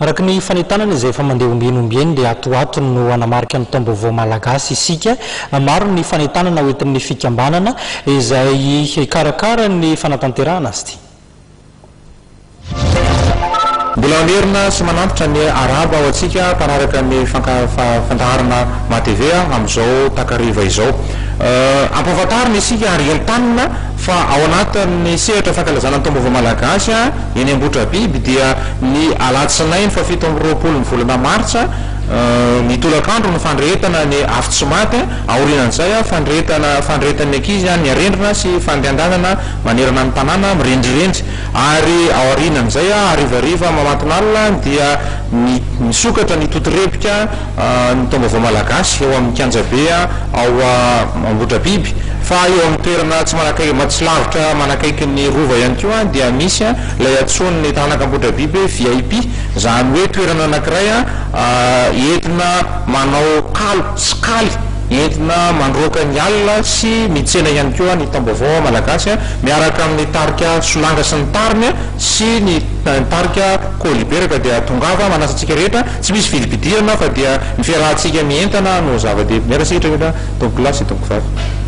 Araka ny fanentanana izay efa mandeha ombieny dia atoato no anamarika ny taom-baovao malagasy isika. Maro ny fanentanana hoentin'ny fikambanana izay hikarakara ny fanatanterahana azy ity. Mbola anerina sy manantitra ny araba ao antsika mpanaraka ny fandaharana matevea amin'izao takariva izao. Ampahafantarina isika ary entanina fa ao anatin'ny sehatra fankalazana ny taom-baovao malagasy eny Ambotrabiby dia ny alatsinainy fa 17 ny volana martsa ny tolakandro ny fandrehetana ny afitsomaty aorinan'izay fandrehetan'ny ankizy ny arendrina sy fandehandanana manerana ny tanàna mirendrirendry ary ao arinan'izay arivariva mamatonalina dia misokatra ny totorepika ny taom-baovao malagasy eo amin'ny Kianjabe ao Ambotrabiby fa eo amin'ny toerana tsy manakaiky tsy lavitra manakaiky ny rova ihany koa dia misy lay atson'ny tanàna Ambotrabiby VIP zany hoe toerana anankiray entina manao kalo sy kaly entina mandroaka ny alina sy mitsena ihany koa ny taom-baovao malagasy miaraka amin'ny tarika solanga sy ny tariny sy ny tarika koliberaka dia tongava manasantsika rehetra tsy misy vidibidirana fa dia ny fiarahantsika mientana no zava-dehibe miarasika tompo lasy tompo vavy.